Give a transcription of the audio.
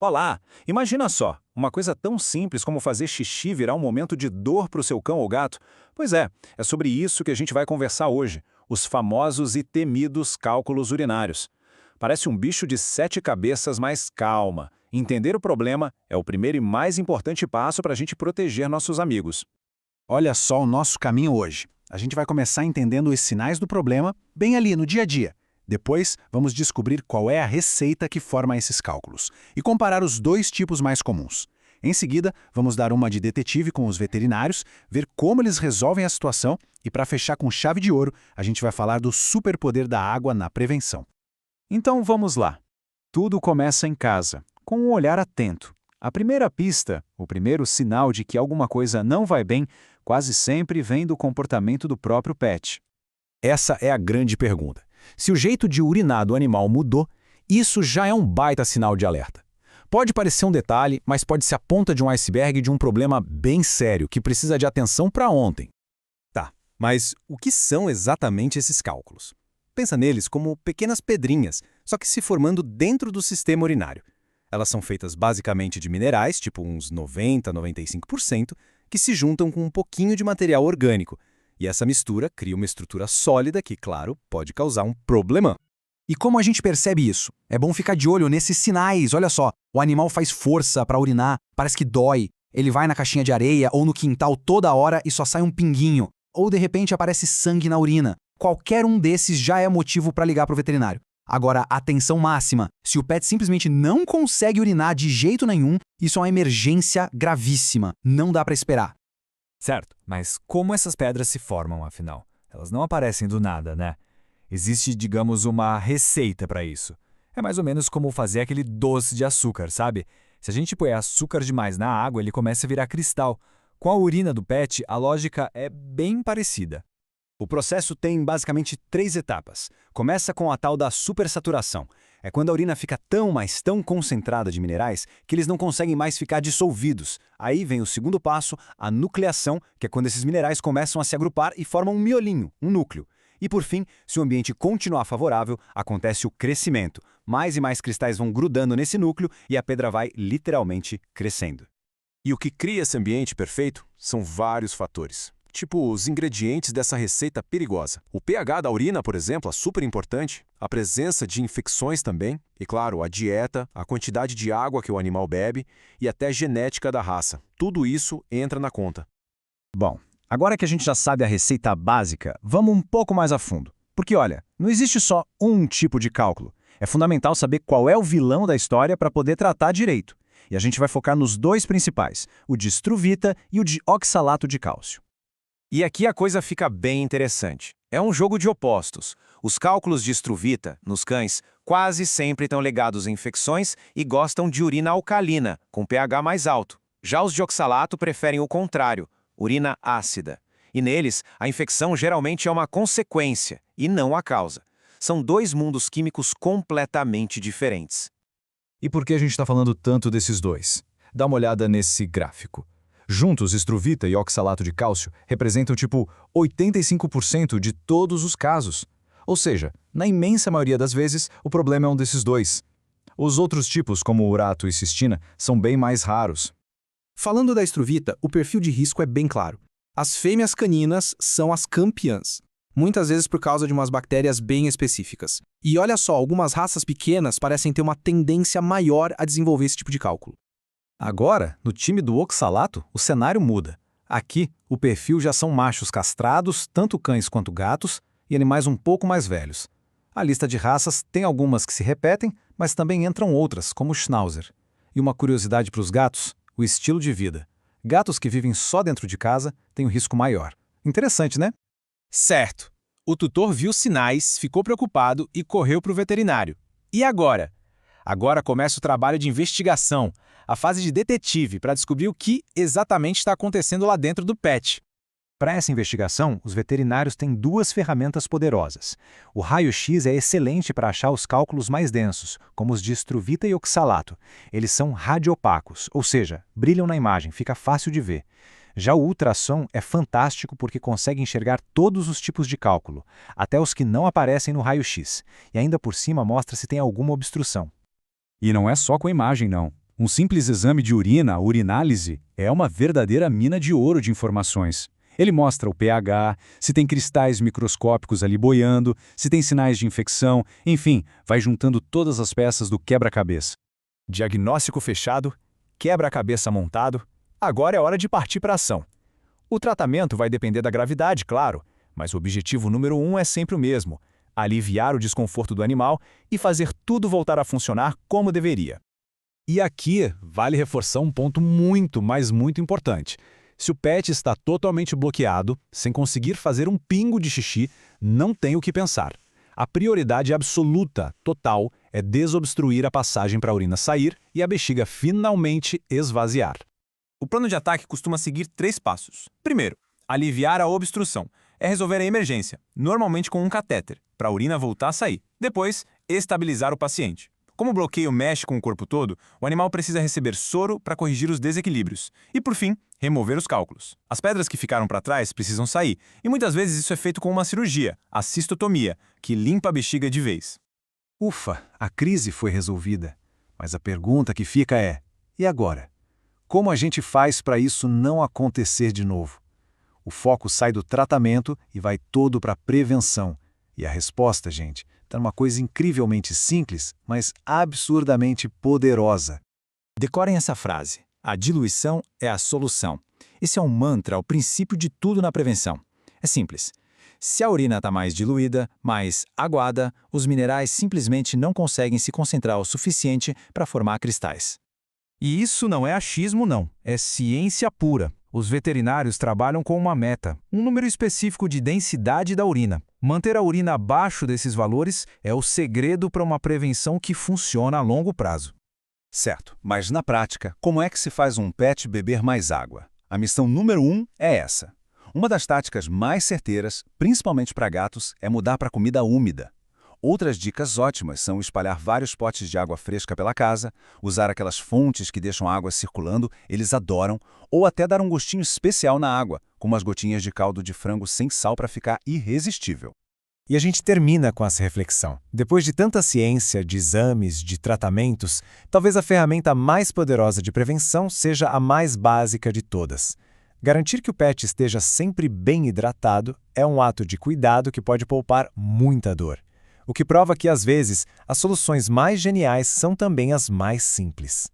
Olá! Imagina só, uma coisa tão simples como fazer xixi virar um momento de dor para o seu cão ou gato. Pois é sobre isso que a gente vai conversar hoje, os famosos e temidos cálculos urinários. Parece um bicho de sete cabeças, mas calma. Entender o problema é o primeiro e mais importante passo para a gente proteger nossos amigos. Olha só o nosso caminho hoje. A gente vai começar entendendo os sinais do problema bem ali no dia a dia. Depois, vamos descobrir qual é a receita que forma esses cálculos e comparar os dois tipos mais comuns. Em seguida, vamos dar uma de detetive com os veterinários, ver como eles resolvem a situação e, para fechar com chave de ouro, a gente vai falar do superpoder da água na prevenção. Então vamos lá. Tudo começa em casa, com um olhar atento. A primeira pista, o primeiro sinal de que alguma coisa não vai bem, quase sempre vem do comportamento do próprio pet. Essa é a grande pergunta. Se o jeito de urinar do animal mudou, isso já é um baita sinal de alerta. Pode parecer um detalhe, mas pode ser a ponta de um iceberg de um problema bem sério que precisa de atenção para ontem. Tá, mas o que são exatamente esses cálculos? Pensa neles como pequenas pedrinhas, só que se formando dentro do sistema urinário. Elas são feitas basicamente de minerais, tipo uns 90, 95%, que se juntam com um pouquinho de material orgânico. E essa mistura cria uma estrutura sólida que, claro, pode causar um problemão. E como a gente percebe isso? É bom ficar de olho nesses sinais. Olha só, o animal faz força para urinar, parece que dói. Ele vai na caixinha de areia ou no quintal toda hora e só sai um pinguinho. Ou de repente aparece sangue na urina. Qualquer um desses já é motivo para ligar para o veterinário. Agora, atenção máxima. Se o pet simplesmente não consegue urinar de jeito nenhum, isso é uma emergência gravíssima. Não dá para esperar. Certo, mas como essas pedras se formam, afinal? Elas não aparecem do nada, né? Existe, digamos, uma receita para isso. É mais ou menos como fazer aquele doce de açúcar, sabe? Se a gente põe açúcar demais na água, ele começa a virar cristal. Com a urina do pet, a lógica é bem parecida. O processo tem basicamente 3 etapas. Começa com a tal da supersaturação. É quando a urina fica tão, mas tão concentrada de minerais que eles não conseguem mais ficar dissolvidos. Aí vem o segundo passo, a nucleação, que é quando esses minerais começam a se agrupar e formam um miolinho, um núcleo. E por fim, se o ambiente continuar favorável, acontece o crescimento. Mais e mais cristais vão grudando nesse núcleo e a pedra vai literalmente crescendo. E o que cria esse ambiente perfeito são vários fatores. Tipo os ingredientes dessa receita perigosa. O pH da urina, por exemplo, é super importante. A presença de infecções também. E claro, a dieta, a quantidade de água que o animal bebe e até a genética da raça. Tudo isso entra na conta. Bom, agora que a gente já sabe a receita básica, vamos um pouco mais a fundo. Porque olha, não existe só um tipo de cálculo. É fundamental saber qual é o vilão da história para poder tratar direito. E a gente vai focar nos dois principais, o de estruvita e o de oxalato de cálcio. E aqui a coisa fica bem interessante. É um jogo de opostos. Os cálculos de estruvita, nos cães, quase sempre estão ligados a infecções e gostam de urina alcalina, com pH mais alto. Já os de oxalato preferem o contrário, urina ácida. E neles, a infecção geralmente é uma consequência, e não a causa. São dois mundos químicos completamente diferentes. E por que a gente está falando tanto desses dois? Dá uma olhada nesse gráfico. Juntos, estruvita e oxalato de cálcio representam tipo 85% de todos os casos. Ou seja, na imensa maioria das vezes, o problema é um desses dois. Os outros tipos, como urato e cistina, são bem mais raros. Falando da estruvita, o perfil de risco é bem claro. As fêmeas caninas são as campeãs, muitas vezes por causa de umas bactérias bem específicas. E olha só, algumas raças pequenas parecem ter uma tendência maior a desenvolver esse tipo de cálculo. Agora, no time do oxalato, o cenário muda. Aqui, o perfil já são machos castrados, tanto cães quanto gatos, e animais um pouco mais velhos. A lista de raças tem algumas que se repetem, mas também entram outras, como o Schnauzer. E uma curiosidade para os gatos, o estilo de vida. Gatos que vivem só dentro de casa têm um risco maior. Interessante, né? Certo. O tutor viu sinais, ficou preocupado e correu para o veterinário. E agora? Agora começa o trabalho de investigação, a fase de detetive para descobrir o que exatamente está acontecendo lá dentro do pet. Para essa investigação, os veterinários têm duas ferramentas poderosas. O raio-x é excelente para achar os cálculos mais densos, como os de estruvita e oxalato. Eles são radioopacos, ou seja, brilham na imagem, fica fácil de ver. Já o ultrassom é fantástico porque consegue enxergar todos os tipos de cálculo, até os que não aparecem no raio-x, e ainda por cima mostra se tem alguma obstrução. E não é só com a imagem, não. Um simples exame de urina, a urinálise, é uma verdadeira mina de ouro de informações. Ele mostra o pH, se tem cristais microscópicos ali boiando, se tem sinais de infecção, enfim, vai juntando todas as peças do quebra-cabeça. Diagnóstico fechado, quebra-cabeça montado, agora é hora de partir para a ação. O tratamento vai depender da gravidade, claro, mas o objetivo número 1 é sempre o mesmo: aliviar o desconforto do animal e fazer tudo voltar a funcionar como deveria. E aqui vale reforçar um ponto muito, mas muito importante. Se o pet está totalmente bloqueado, sem conseguir fazer um pingo de xixi, não tem o que pensar. A prioridade absoluta, total, é desobstruir a passagem para a urina sair e a bexiga finalmente esvaziar. O plano de ataque costuma seguir 3 passos. Primeiro, aliviar a obstrução. É resolver a emergência, normalmente com um catéter, para a urina voltar a sair. Depois, estabilizar o paciente. Como o bloqueio mexe com o corpo todo, o animal precisa receber soro para corrigir os desequilíbrios. E, por fim, remover os cálculos. As pedras que ficaram para trás precisam sair, e muitas vezes isso é feito com uma cirurgia, a cistotomia, que limpa a bexiga de vez. Ufa, a crise foi resolvida. Mas a pergunta que fica é: e agora? Como a gente faz para isso não acontecer de novo? O foco sai do tratamento e vai todo para a prevenção. E a resposta, gente, está numa coisa incrivelmente simples, mas absurdamente poderosa. Decorem essa frase: a diluição é a solução. Esse é um mantra, o princípio de tudo na prevenção. É simples. Se a urina está mais diluída, mais aguada, os minerais simplesmente não conseguem se concentrar o suficiente para formar cristais. E isso não é achismo, não. É ciência pura. Os veterinários trabalham com uma meta, um número específico de densidade da urina. Manter a urina abaixo desses valores é o segredo para uma prevenção que funciona a longo prazo. Certo, mas na prática, como é que se faz um pet beber mais água? A missão número 1 é essa. Uma das táticas mais certeiras, principalmente para gatos, é mudar para comida úmida. Outras dicas ótimas são espalhar vários potes de água fresca pela casa, usar aquelas fontes que deixam a água circulando, eles adoram, ou até dar um gostinho especial na água, como as gotinhas de caldo de frango sem sal para ficar irresistível. E a gente termina com essa reflexão. Depois de tanta ciência, de exames, de tratamentos, talvez a ferramenta mais poderosa de prevenção seja a mais básica de todas. Garantir que o pet esteja sempre bem hidratado é um ato de cuidado que pode poupar muita dor. O que prova que, às vezes, as soluções mais geniais são também as mais simples.